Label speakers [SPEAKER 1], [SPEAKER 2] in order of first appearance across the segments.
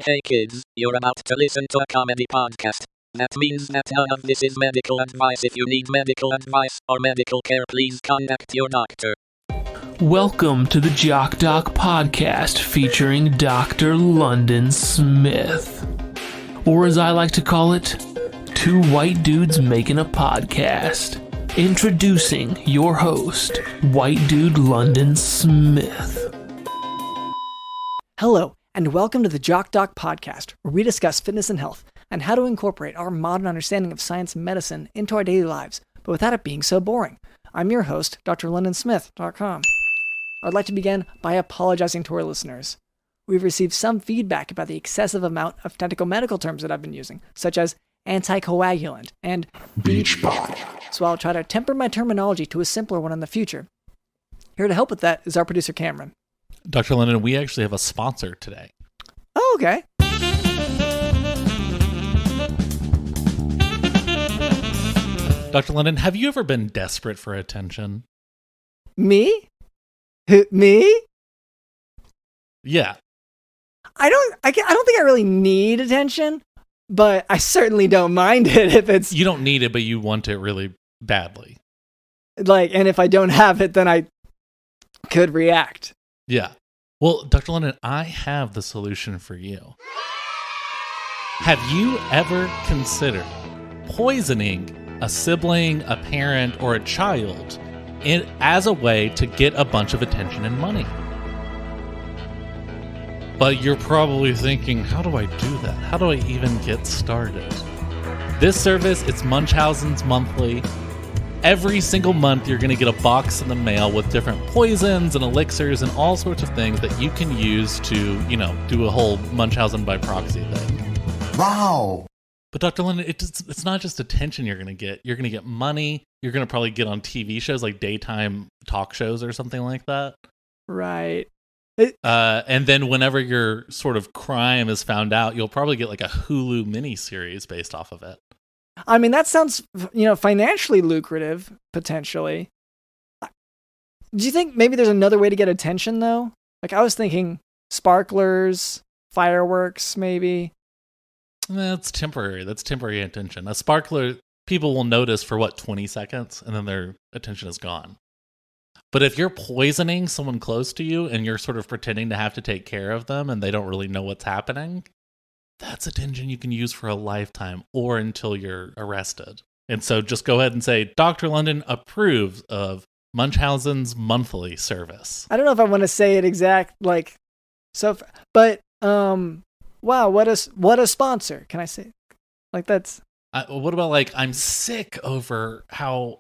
[SPEAKER 1] Hey kids, you're about to listen to a comedy podcast. That means that none of this is medical advice. If you need medical advice or medical care, please contact your doctor.
[SPEAKER 2] Welcome to the Jock podcast featuring Dr. London Smith. Or as I like to call it, two white dudes making a podcast. Introducing your host, White Dude London Smith.
[SPEAKER 3] Hello, and welcome to the Jock podcast, where we discuss fitness and health, and how to incorporate our modern understanding of science and medicine into our daily lives, but without it being so boring. I'm your host, drlondonsmith.com. I'd like to begin by apologizing to our listeners. We've received some feedback about the excessive amount of technical medical terms that I've been using, such as anticoagulant and beach body. So I'll try to temper my terminology to a simpler one in the future. Here to help with that is our producer, Cameron.
[SPEAKER 4] Dr. London, we actually have a sponsor today.
[SPEAKER 3] Oh, okay.
[SPEAKER 4] Dr. London, have you ever been desperate for attention?
[SPEAKER 3] Me? Me?
[SPEAKER 4] Yeah.
[SPEAKER 3] I don't think I really need attention, but I certainly don't mind it if it's...
[SPEAKER 4] You don't need it, but you want it really badly.
[SPEAKER 3] And if I don't have it, then I could react.
[SPEAKER 4] Yeah. Well, Dr. London, I have the solution for you. Have you ever considered poisoning a sibling, a parent, or a child as a way to get a bunch of attention and money? But you're probably thinking, how do I do that? How do I even get started? This service, it's Munchausen's Monthly. Every single month, you're going to get a box in the mail with different poisons and elixirs and all sorts of things that you can use to, do a whole Munchausen by proxy thing.
[SPEAKER 5] Wow.
[SPEAKER 4] But Dr. London, it's not just attention you're going to get. You're going to get money. You're going to probably get on TV shows like daytime talk shows or something like that.
[SPEAKER 3] Right.
[SPEAKER 4] And then whenever your sort of crime is found out, you'll probably get like a Hulu miniseries based off of it.
[SPEAKER 3] I mean, that sounds, financially lucrative, potentially. Do you think maybe there's another way to get attention, though? Like, I was thinking sparklers, fireworks, maybe.
[SPEAKER 4] That's temporary. That's temporary attention. A sparkler, people will notice for, 20 seconds, and then their attention is gone. But if you're poisoning someone close to you, and you're sort of pretending to have to take care of them, and they don't really know what's happening, that's attention you can use for a lifetime or until you're arrested. And so just go ahead and say, Dr. London approves of Munchausen's Monthly service.
[SPEAKER 3] I don't know if I want to say it but wow, what a sponsor. Can I say that's...
[SPEAKER 4] What about I'm sick over how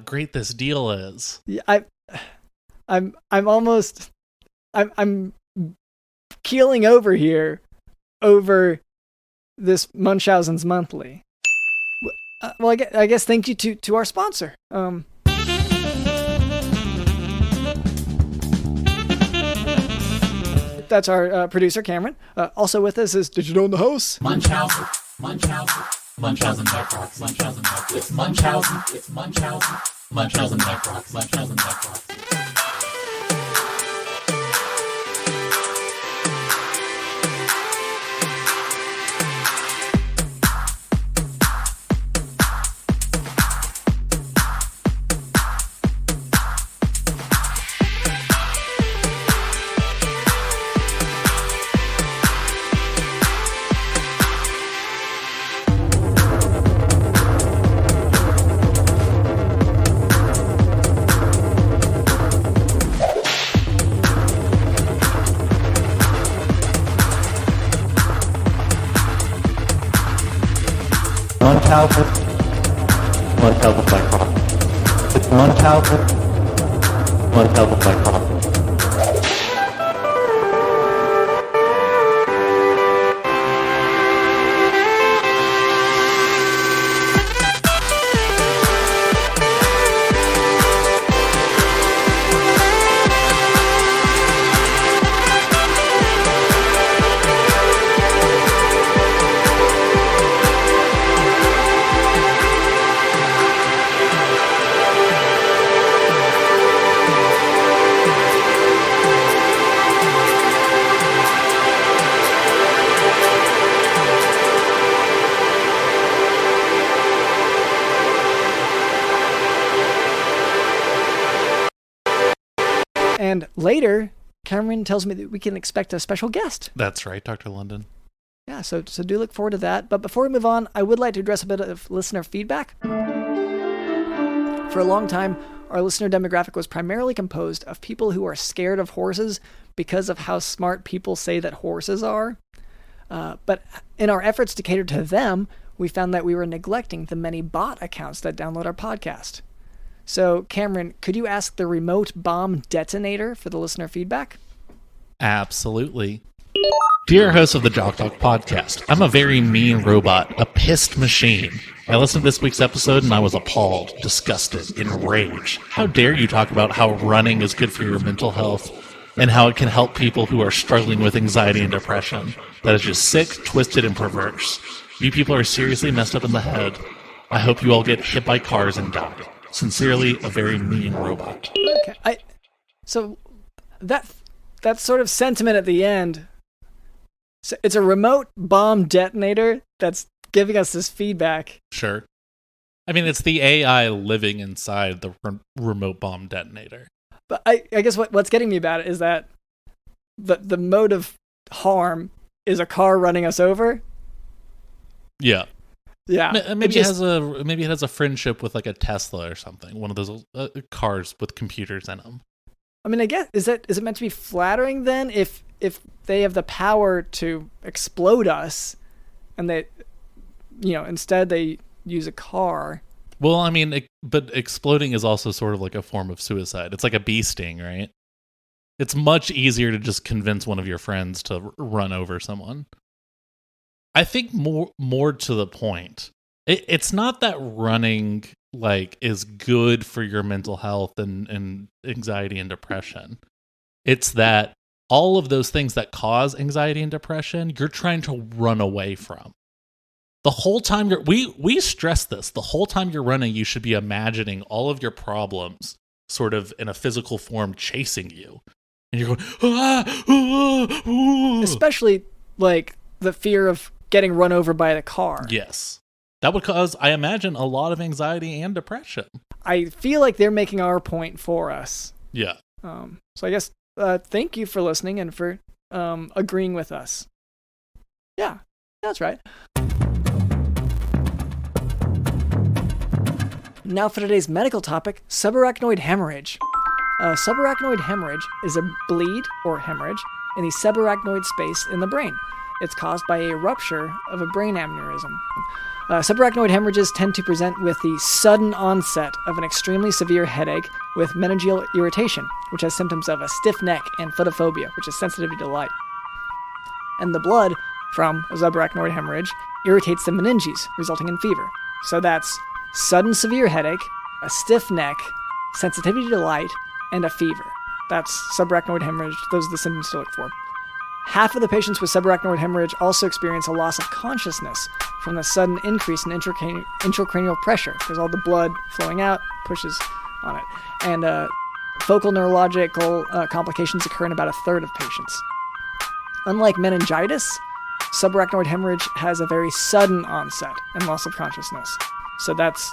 [SPEAKER 4] great this deal is?
[SPEAKER 3] Yeah, I'm keeling over here over this Munchausen's Monthly. Well, I guess thank you to our sponsor. That's our producer, Cameron. Also with us is Digital in the House.
[SPEAKER 5] Munchausen by proxy. It's Munchausen by proxy. Munchausen by proxy. It's Munchausen by proxy.
[SPEAKER 3] And later, Cameron tells me that we can expect a special guest.
[SPEAKER 4] That's right, Dr. London.
[SPEAKER 3] Yeah, so do look forward to that. But before we move on, I would like to address a bit of listener feedback. For a long time, our listener demographic was primarily composed of people who are scared of horses because of how smart people say that horses are. But in our efforts to cater to them, we found that we were neglecting the many bot accounts that download our podcast. So, Cameron, could you ask the remote bomb detonator for the listener feedback?
[SPEAKER 4] Absolutely. Dear host of the Jock podcast, I'm a very mean robot, a pissed machine. I listened to this week's episode and I was appalled, disgusted, enraged. How dare you talk about how running is good for your mental health and how it can help people who are struggling with anxiety and depression. That is just sick, twisted, and perverse. You people are seriously messed up in the head. I hope you all get hit by cars and die. Sincerely, a very mean robot.
[SPEAKER 3] Okay, so that sort of sentiment at the end, so it's a remote bomb detonator that's giving us this feedback.
[SPEAKER 4] Sure. I mean, it's the AI living inside the remote bomb detonator.
[SPEAKER 3] But I guess what's getting me about it is that the mode of harm is a car running us over.
[SPEAKER 4] Yeah.
[SPEAKER 3] Yeah.
[SPEAKER 4] Maybe it has a friendship with like a Tesla or something. One of those cars with computers in them.
[SPEAKER 3] I mean, I guess is it meant to be flattering then if they have the power to explode us, and they, instead they use a car.
[SPEAKER 4] Well, I mean, but exploding is also sort of like a form of suicide. It's like a bee sting, right? It's much easier to just convince one of your friends to run over someone. I think more to the point, it's not that running is good for your mental health and anxiety and depression. It's that all of those things that cause anxiety and depression, you're trying to run away from. The whole time we stress this, the whole time you're running, you should be imagining all of your problems sort of in a physical form chasing you. And you're going,
[SPEAKER 3] especially the fear of getting run over by the car.
[SPEAKER 4] Yes. That would cause, I imagine, a lot of anxiety and depression.
[SPEAKER 3] I feel like they're making our point for us.
[SPEAKER 4] Yeah.
[SPEAKER 3] So I guess thank you for listening and for agreeing with us. Yeah, that's right. Now for today's medical topic, subarachnoid hemorrhage. Subarachnoid hemorrhage is a bleed or hemorrhage in the subarachnoid space in the brain. It's caused by a rupture of a brain aneurysm. Subarachnoid hemorrhages tend to present with the sudden onset of an extremely severe headache with meningeal irritation, which has symptoms of a stiff neck, and photophobia, which is sensitivity to light. And the blood from a subarachnoid hemorrhage irritates the meninges, resulting in fever. So that's sudden severe headache, a stiff neck, sensitivity to light, and a fever. That's subarachnoid hemorrhage. Those are the symptoms to look for. Half of the patients with subarachnoid hemorrhage also experience a loss of consciousness from the sudden increase in intracranial pressure, because all the blood flowing out pushes on it. And focal neurological complications occur in about a third of patients. Unlike meningitis, subarachnoid hemorrhage has a very sudden onset and loss of consciousness. So that's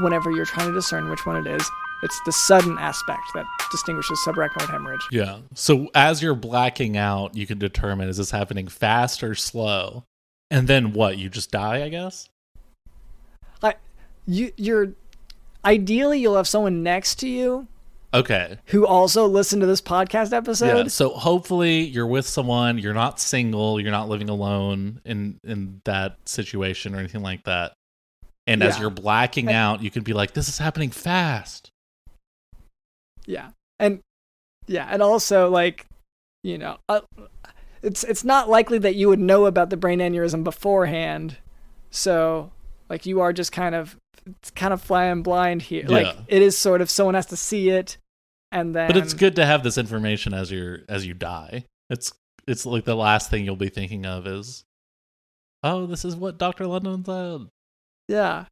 [SPEAKER 3] whenever you're trying to discern which one it is. It's the sudden aspect that distinguishes subarachnoid hemorrhage.
[SPEAKER 4] Yeah. So as you're blacking out, you can determine, is this happening fast or slow? And then what? You just die, I guess?
[SPEAKER 3] You're ideally, you'll have someone next to you.
[SPEAKER 4] Okay.
[SPEAKER 3] Who also listened to this podcast episode.
[SPEAKER 4] Yeah. So hopefully you're with someone, you're not single, you're not living alone in that situation or anything like that. And as you're blacking out, you can be like, this is happening fast.
[SPEAKER 3] Yeah. And also it's not likely that you would know about the brain aneurysm beforehand. So you are just kind of flying blind here.
[SPEAKER 4] Yeah.
[SPEAKER 3] It is sort of someone has to see it, and then.
[SPEAKER 4] But it's good to have this information as you die. It's like the last thing you'll be thinking of is, oh, this is what Dr. London said.
[SPEAKER 3] Yeah.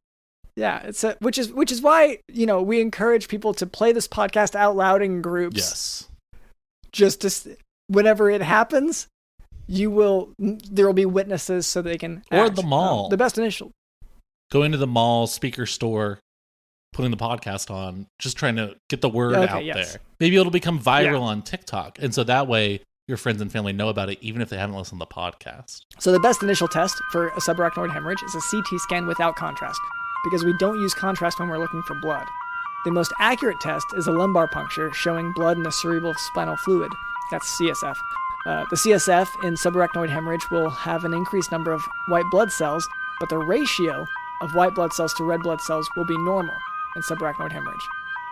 [SPEAKER 3] Yeah, which is why, we encourage people to play this podcast out loud in groups.
[SPEAKER 4] Yes.
[SPEAKER 3] Just to, whenever it happens, there will be witnesses so they can
[SPEAKER 4] or
[SPEAKER 3] act.
[SPEAKER 4] the mall.
[SPEAKER 3] The best initial.
[SPEAKER 4] Go into the mall, speaker store, putting the podcast on, just trying to get the word out there. Maybe it'll become viral on TikTok. And so that way your friends and family know about it, even if they haven't listened to the podcast.
[SPEAKER 3] So the best initial test for a subarachnoid hemorrhage is a CT scan without contrast, because we don't use contrast when we're looking for blood. The most accurate test is a lumbar puncture showing blood in the cerebral spinal fluid. That's CSF. The CSF in subarachnoid hemorrhage will have an increased number of white blood cells, but the ratio of white blood cells to red blood cells will be normal in subarachnoid hemorrhage.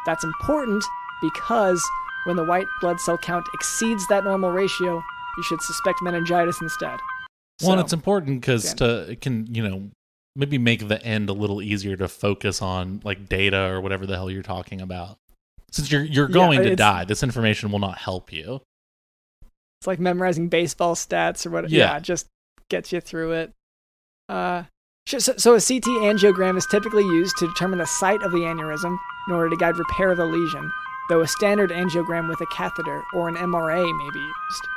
[SPEAKER 3] That's important because when the white blood cell count exceeds that normal ratio, you should suspect meningitis instead.
[SPEAKER 4] Well, and it's important because it can, maybe make the end a little easier to focus on, like data or whatever the hell you're talking about. Since you're going to die, this information will not help you.
[SPEAKER 3] It's like memorizing baseball stats or what. Yeah, just gets you through it. So a CT angiogram is typically used to determine the site of the aneurysm in order to guide repair of the lesion, though a standard angiogram with a catheter or an MRA may be used.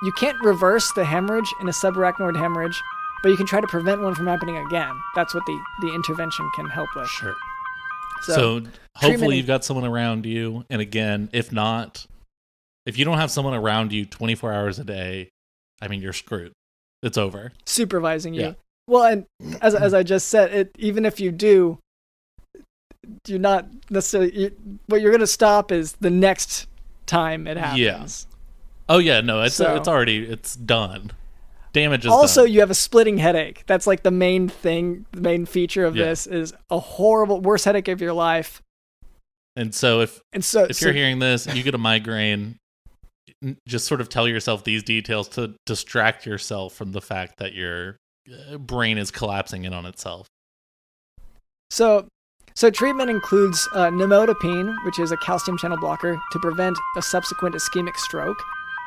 [SPEAKER 3] You can't reverse the hemorrhage in a subarachnoid hemorrhage, but you can try to prevent one from happening again. That's what the intervention can help with.
[SPEAKER 4] Sure. So hopefully you've got someone around you, and again, if not, if you don't have someone around you 24 hours a day, I mean, you're screwed. It's over. Supervising
[SPEAKER 3] you. Yeah. Well, and as I just said, even if you do, you're not necessarily. What you're going to stop is the next time it happens.
[SPEAKER 4] Yeah. Oh yeah, no, it's done. Damage is
[SPEAKER 3] also
[SPEAKER 4] done.
[SPEAKER 3] You have a splitting headache. That's like the main feature of this is a horrible, worst headache of your life.
[SPEAKER 4] And so if you're hearing this, you get a migraine, just sort of tell yourself these details to distract yourself from the fact that your brain is collapsing in on itself.
[SPEAKER 3] So treatment includes nimodipine, which is a calcium channel blocker to prevent a subsequent ischemic stroke.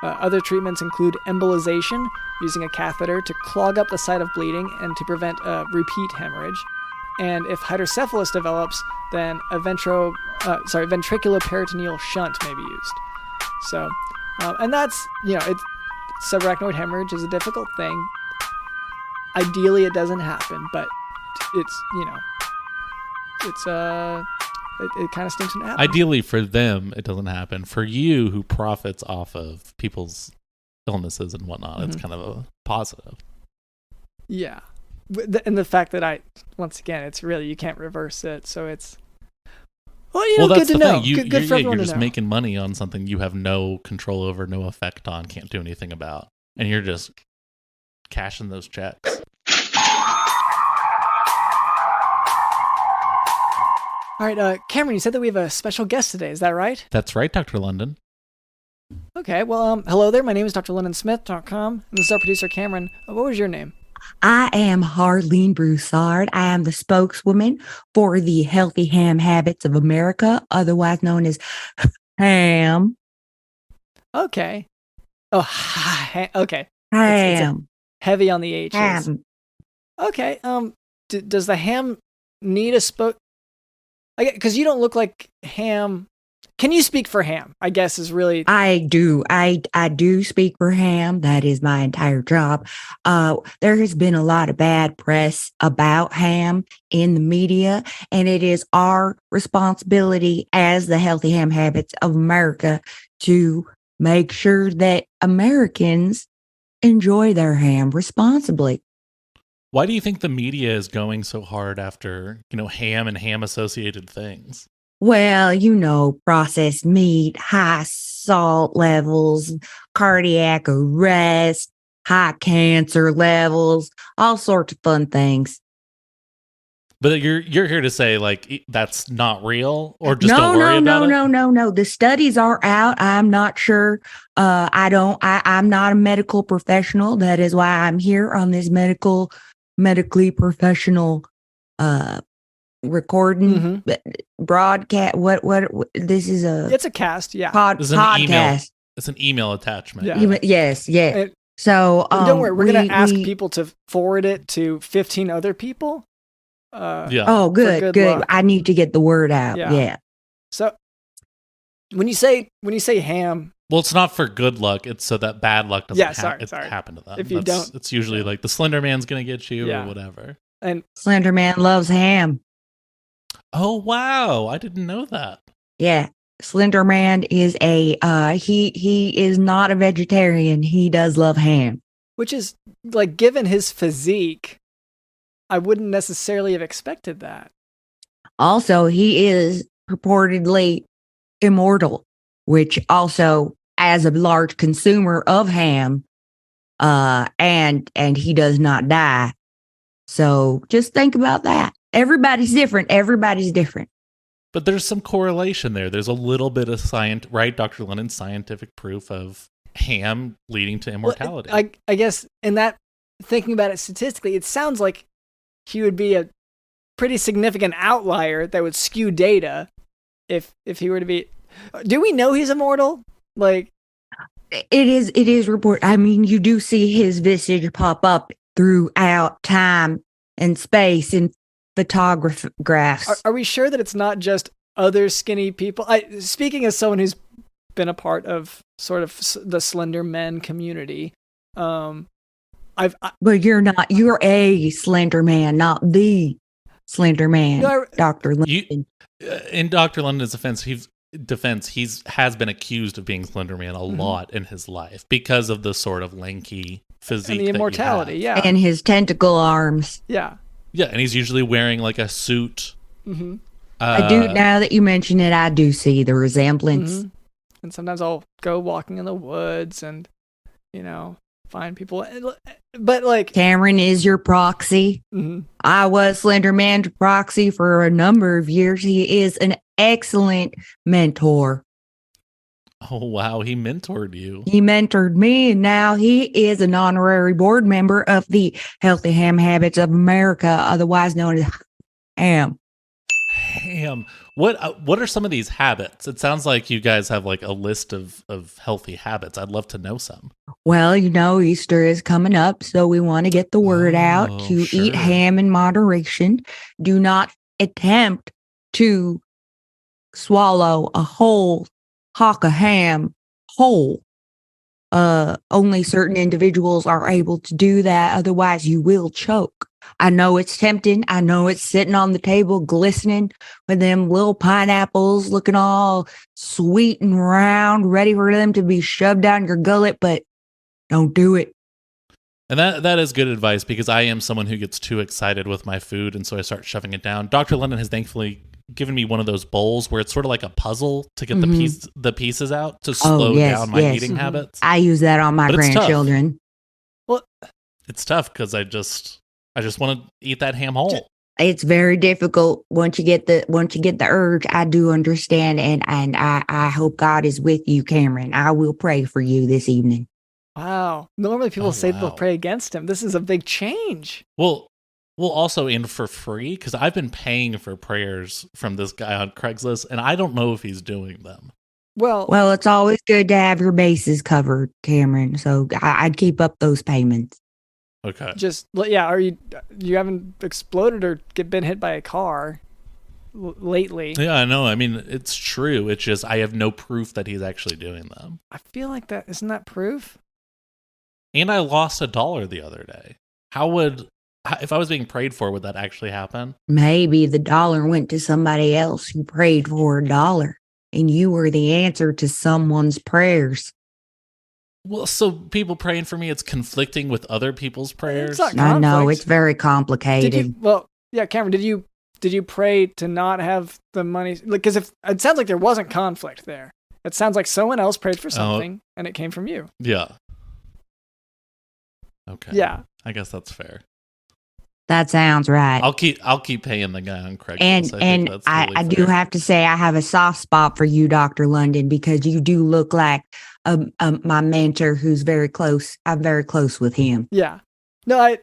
[SPEAKER 3] Other treatments include embolization, using a catheter to clog up the site of bleeding and to prevent repeat hemorrhage. And if hydrocephalus develops, then a ventriculoperitoneal shunt may be used. So, and that's, subarachnoid hemorrhage is a difficult thing. Ideally, it doesn't happen, but it kind of stinks when it happens.
[SPEAKER 4] Ideally for them, it doesn't happen. For you, who profits off of people's illnesses and whatnot, it's kind of a positive.
[SPEAKER 3] Yeah. And the fact that once again, it's really, you can't reverse it. So it's,
[SPEAKER 4] that's
[SPEAKER 3] good to know.
[SPEAKER 4] Thing.
[SPEAKER 3] Good for everyone
[SPEAKER 4] you're
[SPEAKER 3] to
[SPEAKER 4] just
[SPEAKER 3] know.
[SPEAKER 4] making money on something you have no control over, no effect on, can't do anything about. And you're just cashing those checks.
[SPEAKER 3] All right, Cameron, you said that we have a special guest today. Is that right?
[SPEAKER 4] That's right, Dr. London.
[SPEAKER 3] Okay, well, hello there. My name is drlondonsmith.com, and this is our producer, Cameron. What was your name?
[SPEAKER 6] I am Marleen Broussard. I am the spokeswoman for the Healthy Ham Habits of America, otherwise known as HAM.
[SPEAKER 3] Okay. Oh, okay.
[SPEAKER 6] HAM.
[SPEAKER 3] It's heavy on the H's.
[SPEAKER 6] HAM.
[SPEAKER 3] Okay. Does the ham need a because you don't look like Ham. Can you speak for Ham? I guess is really.
[SPEAKER 6] I do. I do speak for Ham. That is my entire job. There has been a lot of bad press about Ham in the media, and it is our responsibility as the Healthy Ham Habits of America to make sure that Americans enjoy their ham responsibly.
[SPEAKER 4] Why do you think the media is going so hard after, ham and ham-associated things?
[SPEAKER 6] Well, processed meat, high salt levels, cardiac arrest, high cancer levels, all sorts of fun things.
[SPEAKER 4] But you're here to say, like, that's not real, or just don't worry about it?
[SPEAKER 6] No. The studies are out. I'm not sure. I'm not a medical professional. That is why I'm here on this medically professional recording broadcast. What this is
[SPEAKER 3] it's a cast. Yeah.
[SPEAKER 6] Podcast.
[SPEAKER 4] It's an email attachment.
[SPEAKER 6] Yeah. Yes. So
[SPEAKER 3] don't worry. We're going to ask people to forward it to 15 other people.
[SPEAKER 6] Oh, good. I need to get the word out. Yeah.
[SPEAKER 3] So when you say ham,
[SPEAKER 4] well, it's not for good luck. It's so that bad luck doesn't happen to them.
[SPEAKER 3] If you don't,
[SPEAKER 4] it's usually like the Slender Man's going to get you or whatever.
[SPEAKER 3] And
[SPEAKER 6] Slender Man loves ham.
[SPEAKER 4] Oh, wow. I didn't know that.
[SPEAKER 6] Yeah. Slender Man is he is not a vegetarian. He does love ham.
[SPEAKER 3] Which is, like, given his physique, I wouldn't necessarily have expected that.
[SPEAKER 6] Also, he is purportedly immortal, which also, as a large consumer of ham, and he does not die. So just think about that. Everybody's different. Everybody's different.
[SPEAKER 4] But there's some correlation there. There's a little bit of right, Dr. London's scientific proof of ham leading to immortality.
[SPEAKER 3] Well, I guess in that, thinking about it statistically, it sounds like he would be a pretty significant outlier that would skew data if he were to be. Do we know he's immortal? Like,
[SPEAKER 6] it is report. I mean, you do see his visage pop up throughout time and space in photographs.
[SPEAKER 3] Are we sure that it's not just other skinny people? Speaking as someone who's been a part of sort of the slender men community, but
[SPEAKER 6] you're not. You're a slender man, not the slender man, Dr. London.
[SPEAKER 4] In Dr. London's defense, he has been accused of being Slender Man a lot in his life because of the sort of lanky physique
[SPEAKER 3] and the immortality, yeah,
[SPEAKER 6] and his tentacle arms,
[SPEAKER 3] yeah,
[SPEAKER 4] and he's usually wearing like a suit.
[SPEAKER 3] Mm-hmm.
[SPEAKER 6] I do. Now that you mention it, I do see the resemblance.
[SPEAKER 3] Mm-hmm. And sometimes I'll go walking in the woods and, find people. But like,
[SPEAKER 6] Cameron is your proxy.
[SPEAKER 3] Mm-hmm.
[SPEAKER 6] I was Slender Man's proxy for a number of years. He is an excellent mentor.
[SPEAKER 4] Oh, wow. He mentored you.
[SPEAKER 6] He mentored me, and now he is an honorary board member of the Healthy Ham Habits of America, otherwise known as HAM.
[SPEAKER 4] Ham. What are some of these habits? It sounds like you guys have like a list of healthy habits. I'd love to know some.
[SPEAKER 6] Well, Easter is coming up, so we want to get the word out to eat ham in moderation. Do not attempt to swallow a whole hock of ham whole. Only certain individuals are able to do that. Otherwise, you will choke. I know it's tempting. I know it's sitting on the table glistening with them little pineapples looking all sweet and round, ready for them to be shoved down your gullet, but don't do it.
[SPEAKER 4] And that is good advice, because I am someone who gets too excited with my food, and so I start shoving it down. Dr. London has thankfully given me one of those bowls where it's sort of like a puzzle to get the pieces out to slow down my eating habits.
[SPEAKER 6] I use that on my grandchildren.
[SPEAKER 3] Well,
[SPEAKER 4] it's tough because I just want to eat that ham whole.
[SPEAKER 6] It's very difficult once you get the urge. I do understand, and I hope God is with you, Cameron. I will pray for you this evening.
[SPEAKER 3] Wow. Normally people say they'll pray against him. This is a big change.
[SPEAKER 4] Well, also in for free, because I've been paying for prayers from this guy on Craigslist, and I don't know if he's doing them.
[SPEAKER 6] Well, it's always good to have your bases covered, Cameron. So I'd keep up those payments.
[SPEAKER 4] Okay.
[SPEAKER 3] Are you haven't exploded or been hit by a car lately?
[SPEAKER 4] Yeah, I know. I mean, it's true. It's just I have no proof that he's actually doing them.
[SPEAKER 3] I feel like that isn't that proof?
[SPEAKER 4] And I lost $1 the other day. If I was being prayed for, would that actually happen?
[SPEAKER 6] Maybe the dollar went to somebody else who prayed for $1, and you were the answer to someone's prayers.
[SPEAKER 4] Well, so people praying for me, it's conflicting with other people's prayers?
[SPEAKER 6] I know, it's very complicated.
[SPEAKER 3] Cameron, did you pray to not have the money? Because if it sounds like there wasn't conflict there. It sounds like someone else prayed for something, and it came from you.
[SPEAKER 4] Yeah. Okay.
[SPEAKER 3] Yeah.
[SPEAKER 4] I guess that's fair.
[SPEAKER 6] That sounds right.
[SPEAKER 4] I'll keep paying the guy on Craigslist.
[SPEAKER 6] I do have to say I have a soft spot for you, Dr. London, because you do look like my mentor who's very close. I'm very close with him.
[SPEAKER 3] Yeah. No,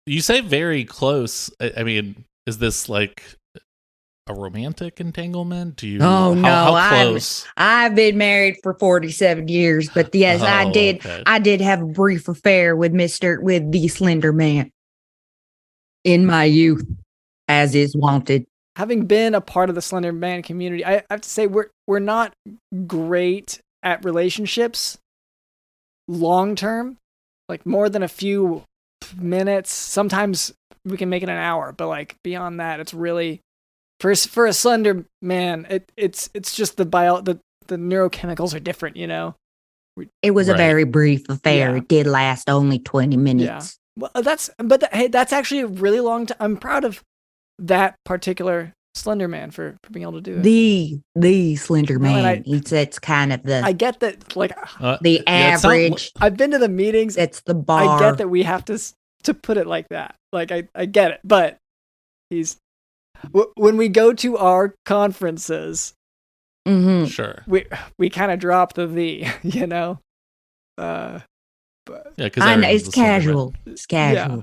[SPEAKER 4] you say very close. I mean, is this like a romantic entanglement? Do you?
[SPEAKER 6] Oh, no.
[SPEAKER 4] How close?
[SPEAKER 6] I've been married for 47 years, but yes, I did. Okay. I did have a brief affair with the Slender Man in my youth, as is wanted.
[SPEAKER 3] Having been a part of the Slender Man community, I have to say we're not great at relationships long term, like more than a few minutes. Sometimes we can make it an hour, but like beyond that, it's really for a slender man, it's just the neurochemicals are different, you know.
[SPEAKER 6] It was a
[SPEAKER 4] Right.
[SPEAKER 6] very brief affair.
[SPEAKER 3] Yeah.
[SPEAKER 6] It did last only 20 minutes.
[SPEAKER 3] Well, hey, that's actually a really long time. I'm proud of that particular slender man for being able to do it.
[SPEAKER 6] The slender
[SPEAKER 3] No, and
[SPEAKER 6] man. It's kind of
[SPEAKER 3] I
[SPEAKER 6] the
[SPEAKER 3] get that, like,
[SPEAKER 6] the
[SPEAKER 4] yeah, it's not-
[SPEAKER 6] average.
[SPEAKER 3] I've been to the meetings.
[SPEAKER 6] That's the bar.
[SPEAKER 3] I get that we have to put it like that. Like, I get it, but when we go to our conferences,
[SPEAKER 6] Mhm.
[SPEAKER 4] Sure.
[SPEAKER 3] we kind of drop the, you know. But
[SPEAKER 4] Yeah, because
[SPEAKER 6] I know, it's casual. It's casual.
[SPEAKER 3] Yeah.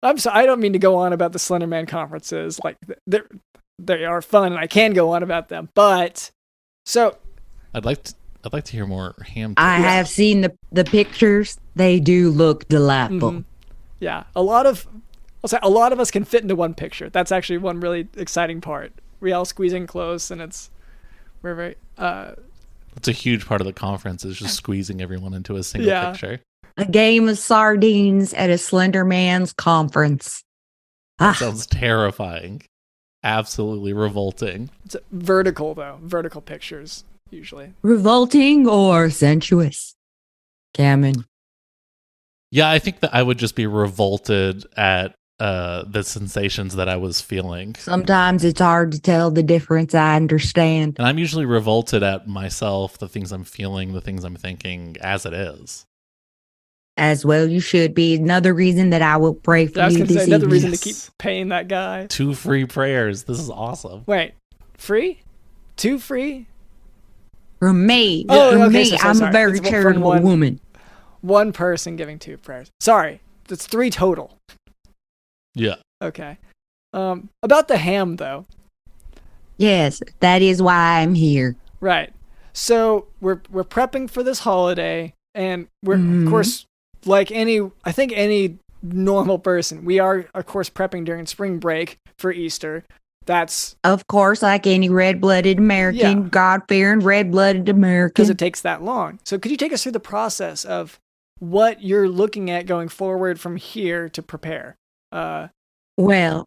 [SPEAKER 3] I'm sorry, I don't mean to go on about the Slenderman conferences. Like, they are fun, and I can go on about them. But so
[SPEAKER 4] I'd like to hear more ham.
[SPEAKER 6] I
[SPEAKER 4] tips.
[SPEAKER 6] have seen the pictures. They do look delightful.
[SPEAKER 3] mhm. Yeah, a lot of us can fit into one picture. That's actually one really exciting part. We all squeeze in close, and we're very
[SPEAKER 4] That's a huge part of the conference is just squeezing everyone into a single
[SPEAKER 3] Yeah.
[SPEAKER 4] picture.
[SPEAKER 6] A game of sardines at a slender man's conference.
[SPEAKER 4] That
[SPEAKER 6] Ah,
[SPEAKER 4] sounds terrifying. Absolutely revolting.
[SPEAKER 3] it's vertical though, vertical pictures usually.
[SPEAKER 6] revolting or sensuous. Cameron.
[SPEAKER 4] Yeah, I think that I would just be revolted at the sensations that I was feeling.
[SPEAKER 6] Sometimes it's hard to tell the difference. I understand.
[SPEAKER 4] And I'm usually revolted at myself, the things I'm feeling, the things I'm thinking as it is.
[SPEAKER 6] As well, you should be. Another reason that I will pray for
[SPEAKER 3] I was
[SPEAKER 6] you
[SPEAKER 3] going to say
[SPEAKER 6] this
[SPEAKER 3] another
[SPEAKER 6] evening.
[SPEAKER 3] reason to
[SPEAKER 4] Yes.
[SPEAKER 3] keep paying that guy.
[SPEAKER 4] 2 free prayers. This is awesome.
[SPEAKER 3] Wait, free? 2 free?
[SPEAKER 6] From me,
[SPEAKER 3] Oh,
[SPEAKER 6] from
[SPEAKER 3] okay,
[SPEAKER 6] me,
[SPEAKER 3] so
[SPEAKER 6] I'm
[SPEAKER 3] sorry.
[SPEAKER 6] a very
[SPEAKER 3] It's from
[SPEAKER 6] charitable
[SPEAKER 3] one-
[SPEAKER 6] woman.
[SPEAKER 3] One person giving 2 prayers. Sorry, that's 3 total.
[SPEAKER 4] Yeah.
[SPEAKER 3] Okay. About the ham though.
[SPEAKER 6] Yes, that is why I'm here.
[SPEAKER 3] Right. So we're prepping for this holiday, and we're
[SPEAKER 6] Mhm.
[SPEAKER 3] of course, like any normal person, we are of course prepping during spring break for Easter. That's
[SPEAKER 6] Of course, like any red-blooded American,
[SPEAKER 3] Yeah.
[SPEAKER 6] God-fearing red-blooded
[SPEAKER 3] because
[SPEAKER 6] American.
[SPEAKER 3] it takes that long. So could you take us through the process of what you're looking at going forward from here to prepare?
[SPEAKER 6] Well,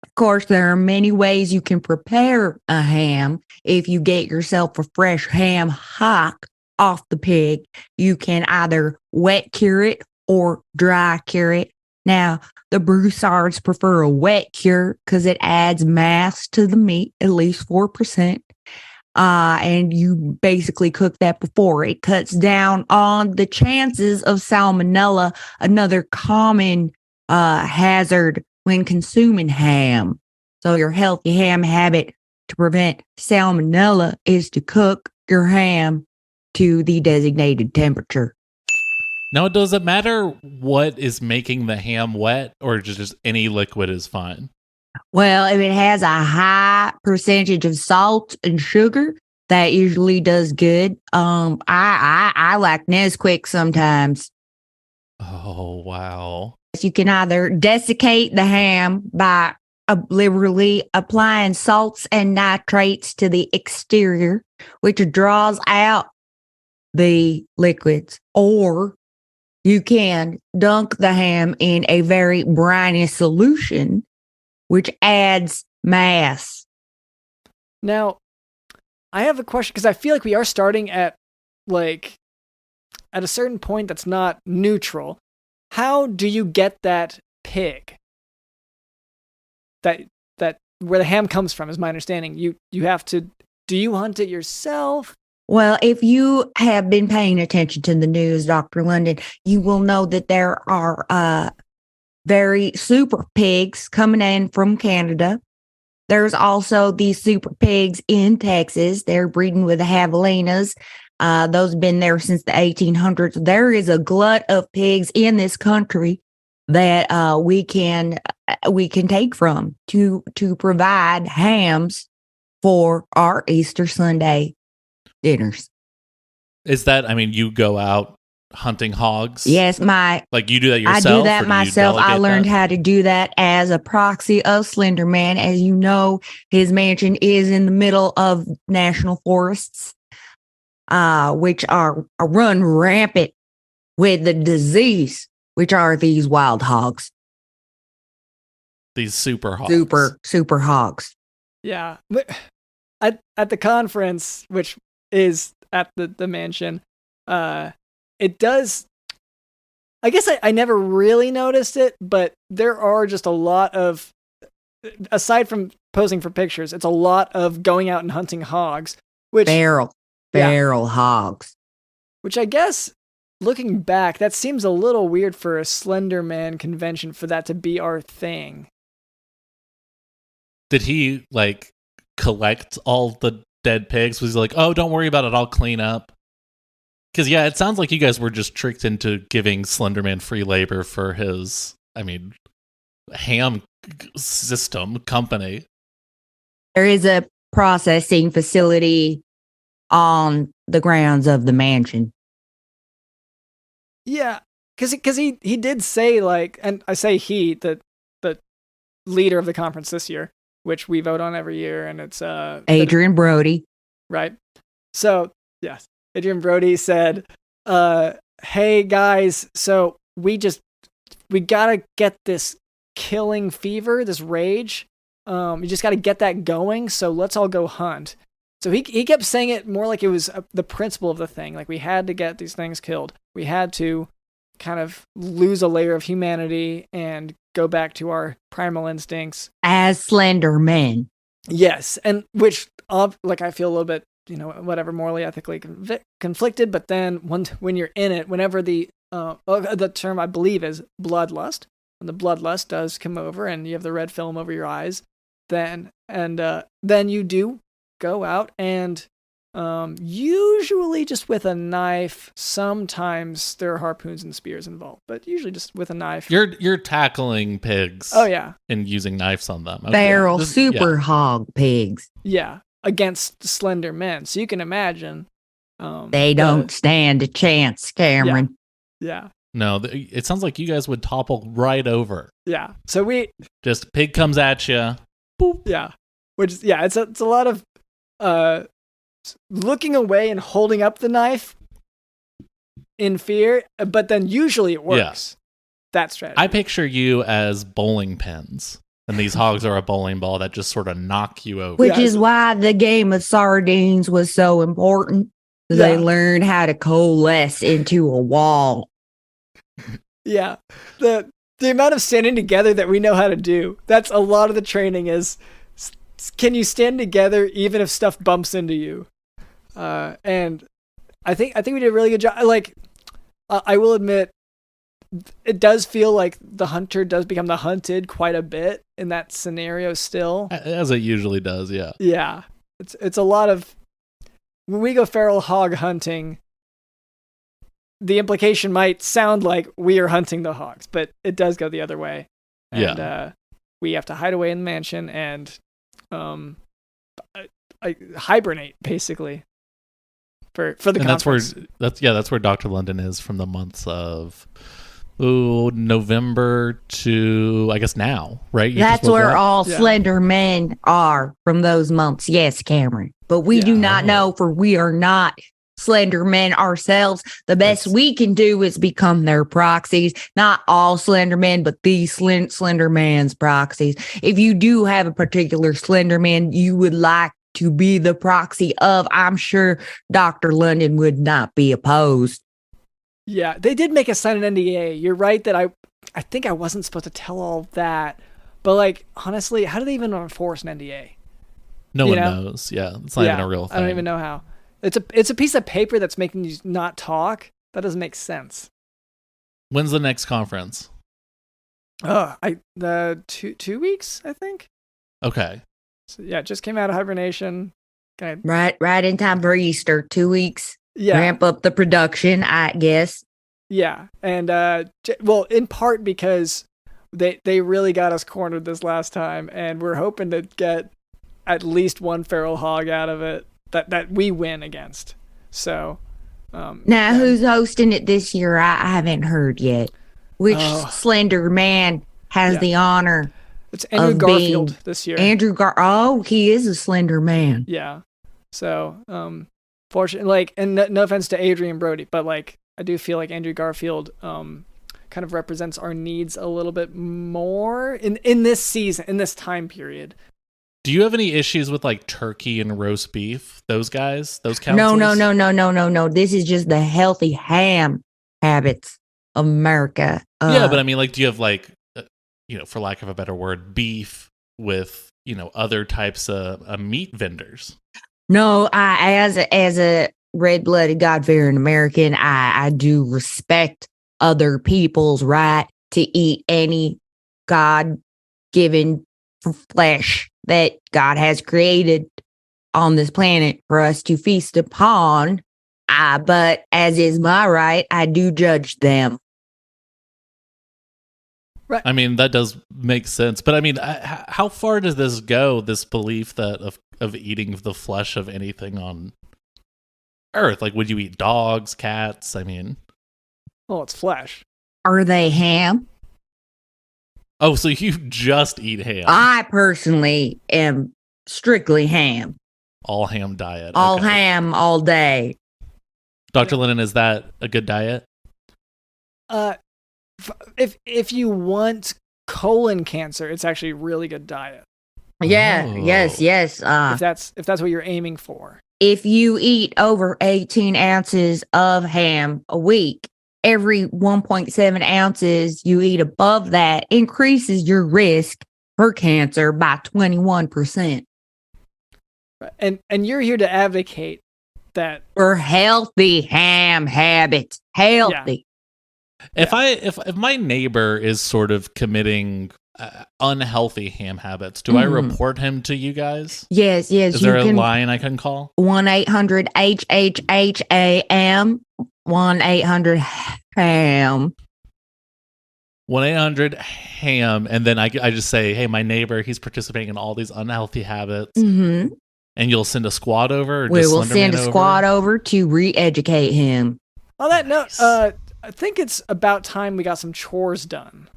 [SPEAKER 6] of course, there are many ways you can prepare a ham. If you get yourself a fresh ham hock off the pig, you can either wet cure it or dry cure it. Now, the Broussards prefer a wet cure because it adds mass to the meat, at least 4%. And you basically cook that before. It cuts down on the chances of salmonella, another common hazard when consuming ham. So your healthy ham habit to prevent salmonella is to cook your ham to the designated temperature.
[SPEAKER 4] Now, does it matter what is making the ham wet or just any liquid is fine?
[SPEAKER 6] Well, if it has a high percentage of salt and sugar, that usually does good. I like Nesquik sometimes.
[SPEAKER 4] Oh, wow.
[SPEAKER 6] You can either desiccate the ham by liberally applying salts and nitrates to the exterior, which draws out the liquids, or you can dunk the ham in a very briny solution, which adds mass.
[SPEAKER 3] Now, I have a question because I feel like we are starting at a certain point that's not neutral. How do you get that pig? That where the ham comes from is my understanding. You have to. Do you hunt it yourself?
[SPEAKER 6] Well, if you have been paying attention to the news, Dr. London, you will know that there are very super pigs coming in from Canada. There's also these super pigs in Texas. They're breeding with the javelinas. Those have been there since the 1800s. There is a glut of pigs in this country that we can take from to provide hams for our Easter Sunday dinners.
[SPEAKER 4] Is that, I mean, you go out hunting hogs?
[SPEAKER 6] Yes,
[SPEAKER 4] Like you do that
[SPEAKER 6] I
[SPEAKER 4] yourself?
[SPEAKER 6] do
[SPEAKER 4] or
[SPEAKER 6] that
[SPEAKER 4] you
[SPEAKER 6] myself. I
[SPEAKER 4] delegate
[SPEAKER 6] learned
[SPEAKER 4] that?
[SPEAKER 6] how to do that as a proxy of Slender Man. As you know, his mansion is in the middle of national forests, which are run rampant with the disease, which are these wild hogs,
[SPEAKER 4] These super hogs.
[SPEAKER 6] super hogs.
[SPEAKER 3] Yeah. But at the conference, which is at the mansion, it does. I guess I never really noticed it, but there are just a lot of, aside from posing for pictures, it's a lot of going out and hunting hogs, which
[SPEAKER 6] Feral hogs.
[SPEAKER 3] Which I guess, looking back, that seems a little weird for a Slender Man convention for that to be our thing.
[SPEAKER 4] Did he like collect all the dead pigs? Was he like, oh, don't worry about it, I'll clean up? Because yeah, it sounds like you guys were just tricked into giving Slenderman free labor for his, ham system company.
[SPEAKER 6] There is a processing facility on the grounds of the mansion.
[SPEAKER 3] Yeah, because he did say, like, and I say he, the leader of the conference this year, which we vote on every year, and it's
[SPEAKER 6] Adrian Brody.
[SPEAKER 3] Right. So yes, Adrian Brody said, "Hey guys, so we gotta get this killing fever, this rage. We just gotta get that going. So let's all go hunt." So he kept saying it more like it was the principle of the thing. Like, we had to get these things killed. We had to kind of lose a layer of humanity and go back to our primal instincts
[SPEAKER 6] as Slender Men.
[SPEAKER 3] Yes, and which, like, I feel a little bit, morally, ethically conflicted. But then when you're in it, whenever the term I believe is bloodlust, when the bloodlust does come over and you have the red film over your eyes, then you do go out and usually just with a knife. Sometimes there are harpoons and spears involved, but usually just with a knife.
[SPEAKER 4] You're tackling pigs.
[SPEAKER 3] Oh yeah,
[SPEAKER 4] and using knives on them. Okay.
[SPEAKER 6] Feral hog pigs.
[SPEAKER 3] Yeah, against Slender Men. So you can imagine.
[SPEAKER 6] They don't stand a chance, Cameron.
[SPEAKER 3] Yeah.
[SPEAKER 4] No, it sounds like you guys would topple right over.
[SPEAKER 3] Yeah. So we
[SPEAKER 4] just pig comes at you. Boop.
[SPEAKER 3] Yeah. Which it's a lot of looking away and holding up the knife in fear, but then usually it works. Yeah. That strategy.
[SPEAKER 4] I picture you as bowling pins, and these hogs are a bowling ball that just sort of knock you over.
[SPEAKER 6] Which is why the game of sardines was so important. They learned how to coalesce into a wall.
[SPEAKER 3] Yeah. The amount of standing together that we know how to do, that's a lot of the training is, can you stand together even if stuff bumps into you? And I think we did a really good job. Like, I will admit, it does feel like the hunter does become the hunted quite a bit in that scenario still.
[SPEAKER 4] As it usually does, yeah.
[SPEAKER 3] Yeah. It's a lot of, when we go feral hog hunting, the implication might sound like we are hunting the hogs, but it does go the other way. And we have to hide away in the mansion and hibernate, basically, for the conference.
[SPEAKER 4] That's where Dr. London is from the months of November to, I guess, now, right?
[SPEAKER 6] That's where all Slender Men are from those months. Yes, Cameron. But we do not know, for we are not Slender Men ourselves. The best we can do is become their proxies. Not all Slender Men, but these Slender Man's proxies. If you do have a particular Slender Man you would like to be the proxy of, I'm sure Dr. London would not be opposed.
[SPEAKER 3] Yeah, they did make us sign an NDA. You're right that I think I wasn't supposed to tell all that. But, like, honestly, how do they even enforce an NDA?
[SPEAKER 4] No one knows. Yeah, it's not even a real thing.
[SPEAKER 3] I don't even know how. It's a piece of paper that's making you not talk. That doesn't make sense.
[SPEAKER 4] When's the next conference?
[SPEAKER 3] The 2 weeks, I think.
[SPEAKER 4] Okay.
[SPEAKER 3] So yeah, just came out of hibernation.
[SPEAKER 6] Right in time for Easter. 2 weeks.
[SPEAKER 3] Yeah.
[SPEAKER 6] Ramp up the production, I guess.
[SPEAKER 3] Yeah, and in part because they really got us cornered this last time, and we're hoping to get at least one feral hog out of it that we win against. So
[SPEAKER 6] now who's hosting it this year? I haven't heard yet. Which Slender Man has the honor?
[SPEAKER 3] It's Andrew Garfield this year.
[SPEAKER 6] He is a Slender Man.
[SPEAKER 3] Yeah. So fortunately, and no offense to Adrian Brody, but I do feel like Andrew Garfield kind of represents our needs a little bit more in this season, in this time period.
[SPEAKER 4] Do you have any issues with like turkey and roast beef? Those guys, those
[SPEAKER 6] No,
[SPEAKER 4] councils?
[SPEAKER 6] no. This is just the healthy ham habits of America.
[SPEAKER 4] Yeah, but I mean, like, do you have like, for lack of a better word, beef with other types of meat vendors?
[SPEAKER 6] No, as a red-blooded, God-fearing American, I do respect other people's right to eat any God-given flesh that God has created on this planet for us to feast upon. But as is my right, I do judge them.
[SPEAKER 3] Right.
[SPEAKER 4] I mean, that does make sense. But I mean, how far does this go, this belief that of eating the flesh of anything on Earth? Like, would you eat dogs, cats? I mean...
[SPEAKER 3] Well, it's flesh.
[SPEAKER 6] Are they ham?
[SPEAKER 4] Oh, so you just eat ham.
[SPEAKER 6] I personally am strictly ham.
[SPEAKER 4] All ham diet.
[SPEAKER 6] All
[SPEAKER 4] Okay.
[SPEAKER 6] ham all day.
[SPEAKER 4] Dr. Lennon, is that a good diet?
[SPEAKER 3] If you want colon cancer, it's actually a really good diet.
[SPEAKER 6] Yeah,
[SPEAKER 4] Oh.
[SPEAKER 6] yes.
[SPEAKER 3] If that's what you're aiming for.
[SPEAKER 6] If you eat over 18 ounces of ham a week, every 1.7 ounces you eat above that increases your risk for cancer by 21%.
[SPEAKER 3] And you're here to advocate that.
[SPEAKER 6] For healthy ham habits. Healthy.
[SPEAKER 4] If my neighbor is sort of committing unhealthy ham habits, do I report him to you guys?
[SPEAKER 6] Yes.
[SPEAKER 4] Is there a line I can call?
[SPEAKER 6] 1-800-HHHAM. 1-800-HAM.
[SPEAKER 4] 1-800-HAM. And then I just say, hey, my neighbor, he's participating in all these unhealthy habits.
[SPEAKER 6] Mm-hmm.
[SPEAKER 4] And you'll send a squad over? Or
[SPEAKER 6] We
[SPEAKER 4] just
[SPEAKER 6] will send a
[SPEAKER 4] Slenderman
[SPEAKER 6] squad over to re-educate him.
[SPEAKER 3] On that
[SPEAKER 4] Nice.
[SPEAKER 3] note, I think it's about time we got some chores done.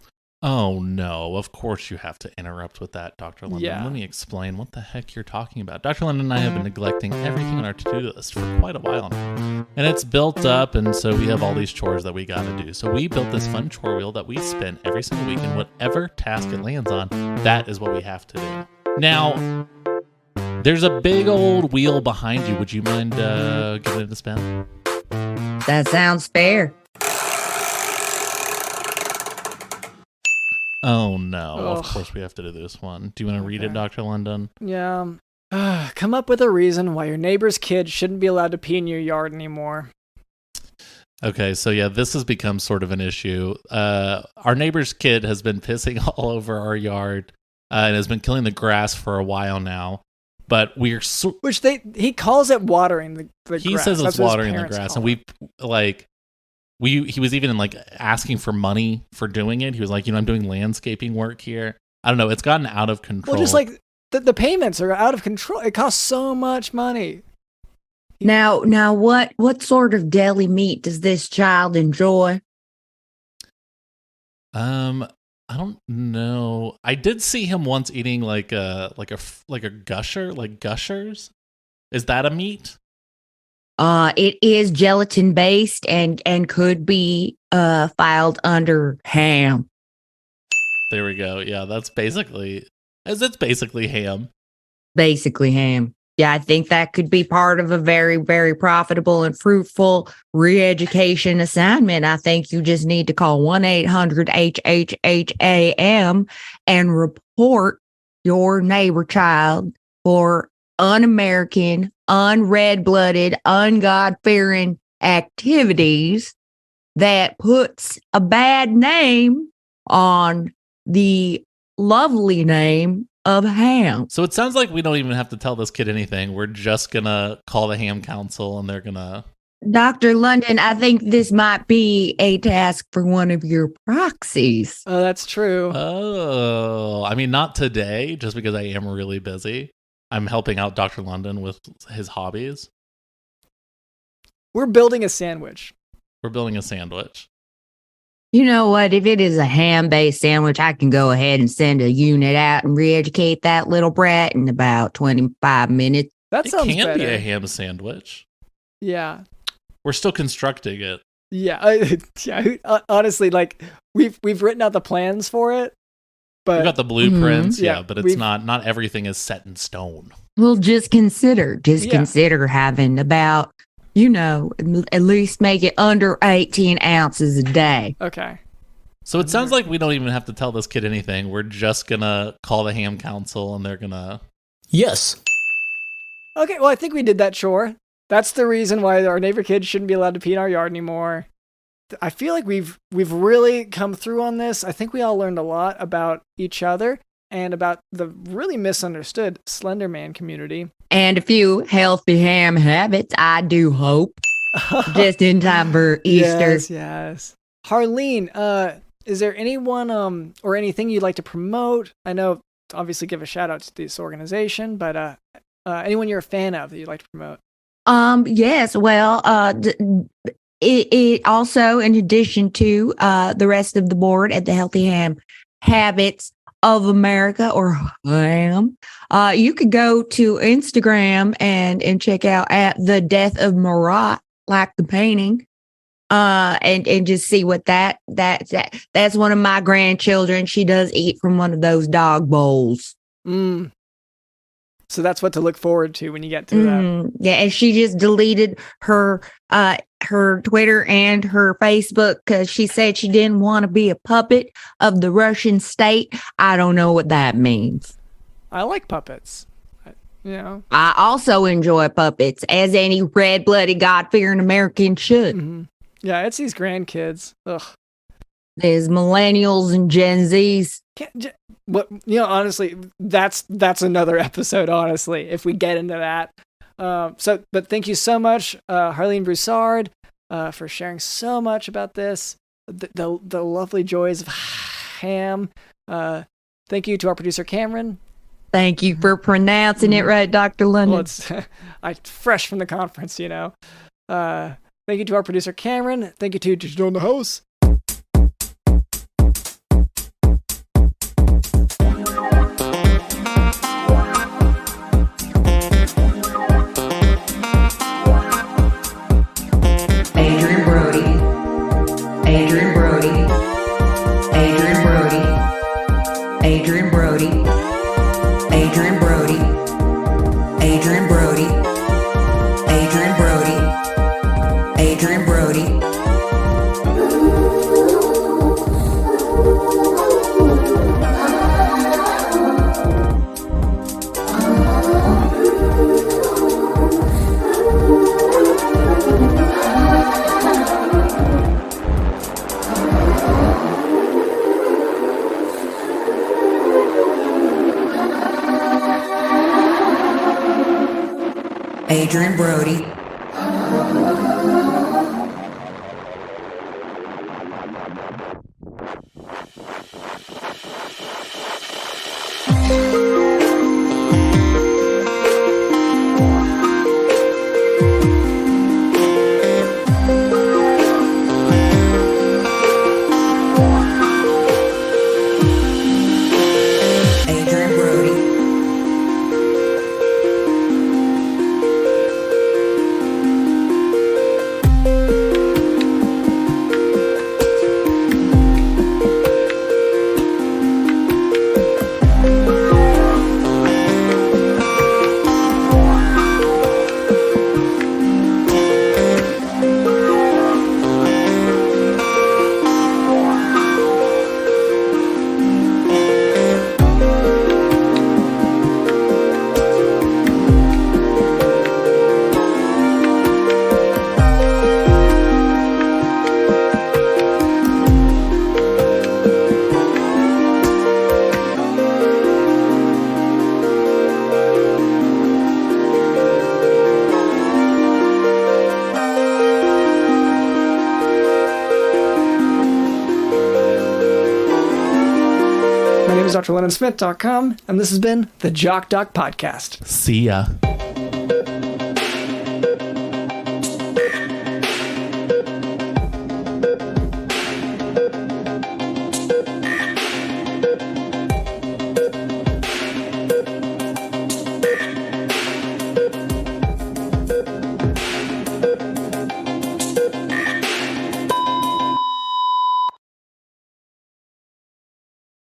[SPEAKER 4] Oh, no. Of course you have to interrupt with that, Dr. London.
[SPEAKER 3] Yeah.
[SPEAKER 4] Let me explain what the heck you're talking about. Dr. London and I have been neglecting everything on our to-do list for quite a while now. And it's built up, and so we have all these chores that we got to do. So we built this fun chore wheel that we spin every single week, and whatever task it lands on, that is what we have to do. Now, there's a big old wheel behind you. Would you mind giving it a spin?
[SPEAKER 6] That sounds fair.
[SPEAKER 4] Oh, no.
[SPEAKER 3] Ugh.
[SPEAKER 4] Of course we have to do this one. Do you want to read it,
[SPEAKER 3] Okay.
[SPEAKER 4] Dr. London?
[SPEAKER 3] Yeah. Come up with a reason why your neighbor's kid shouldn't be allowed to pee in your yard anymore.
[SPEAKER 4] Okay, so yeah, this has become sort of an issue. Our neighbor's kid has been pissing all over our yard and has been killing the grass for a while now. But we're
[SPEAKER 3] Which he calls it watering the grass.
[SPEAKER 4] he says
[SPEAKER 3] That's
[SPEAKER 4] it's
[SPEAKER 3] what his
[SPEAKER 4] watering the
[SPEAKER 3] parents
[SPEAKER 4] grass,
[SPEAKER 3] call
[SPEAKER 4] and
[SPEAKER 3] it.
[SPEAKER 4] he was even like asking for money for doing it. He was like, I'm doing landscaping work here. I don't know. It's gotten out of control.
[SPEAKER 3] Well, just like the payments are out of control. It costs so much money.
[SPEAKER 6] Now, what sort of deli meat does this child enjoy?
[SPEAKER 4] I don't know. I did see him once eating like a gusher, like gushers. Is that a meat?
[SPEAKER 6] It is gelatin based and could be filed under ham.
[SPEAKER 4] There we go. Yeah, it's basically ham.
[SPEAKER 6] Basically ham. Yeah, I think that could be part of a very, very profitable and fruitful re-education assignment. I think you just need to call 1-800-HHHAM and report your neighbor child for un-American, un-red-blooded, un-God-fearing activities that puts a bad name on the lovely name of ham.
[SPEAKER 4] So it sounds like we don't even have to tell this kid anything. We're just gonna call the ham council, and they're gonna.
[SPEAKER 6] Dr. London, I think this might be a task for one of your proxies.
[SPEAKER 3] Oh, that's true.
[SPEAKER 4] Oh, I mean, not today, just because I am really busy. I'm helping out Dr. London with his hobbies.
[SPEAKER 3] We're building a sandwich.
[SPEAKER 4] We're building a sandwich.
[SPEAKER 6] You know what? If it is a ham-based sandwich, I can go ahead and send a unit out and re-educate that little brat in about 25 minutes.
[SPEAKER 3] That
[SPEAKER 4] It
[SPEAKER 3] sounds
[SPEAKER 4] can
[SPEAKER 3] better.
[SPEAKER 4] be a ham sandwich.
[SPEAKER 3] Yeah.
[SPEAKER 4] We're still constructing it.
[SPEAKER 3] Yeah. Honestly, like we've written out the plans for it,
[SPEAKER 4] We've got the blueprints,
[SPEAKER 3] Yeah,
[SPEAKER 4] but it's not everything is set in stone.
[SPEAKER 6] Well, just consider having about, at least make it under 18 ounces a day.
[SPEAKER 3] Okay.
[SPEAKER 4] So it sounds like we don't even have to tell this kid anything. We're just going to call the ham council and they're going to...
[SPEAKER 7] Yes.
[SPEAKER 3] Okay, well, I think we did that chore. That's the reason why our neighbor kids shouldn't be allowed to pee in our yard anymore. I feel like we've really come through on this. I think we all learned a lot about each other and about the really misunderstood Slender Man community.
[SPEAKER 6] And a few healthy ham habits, I do hope. Just in time for Easter.
[SPEAKER 3] Yes. Harleen, is there anyone or anything you'd like to promote? I know, obviously, give a shout out to this organization, but anyone you're a fan of that you'd like to promote?
[SPEAKER 6] Yes. Well, it also, in addition to the rest of the board at the Healthy Ham Habits of America, or HAM, you could go to Instagram and check out at the Death of Marat, like the painting, and just see what that's one of my grandchildren. She does eat from one of those dog bowls.
[SPEAKER 3] So that's what to look forward to when you get to that.
[SPEAKER 6] Yeah, and she just deleted her Twitter and her Facebook because she said she didn't want to be a puppet of the Russian state. I don't know what that means.
[SPEAKER 3] I like puppets.
[SPEAKER 6] I also enjoy puppets, as any red-blooded, God-fearing American should.
[SPEAKER 3] Mm-hmm. Yeah, it's these grandkids. Ugh.
[SPEAKER 6] There's millennials and Gen Zs.
[SPEAKER 3] Honestly, that's another episode, honestly, if we get into that. But thank you so much, Marleen Broussard, for sharing so much about this, the lovely joys of ham. Thank you to our producer, Cameron.
[SPEAKER 6] Thank you for pronouncing it right, Dr. London.
[SPEAKER 3] Well, it's fresh from the conference, Thank you to our producer, Cameron. Thank you to Digital the host.
[SPEAKER 6] Adrian Brody. DrLennonSmith.com, and this has been the Jock Doc Podcast.
[SPEAKER 4] See ya.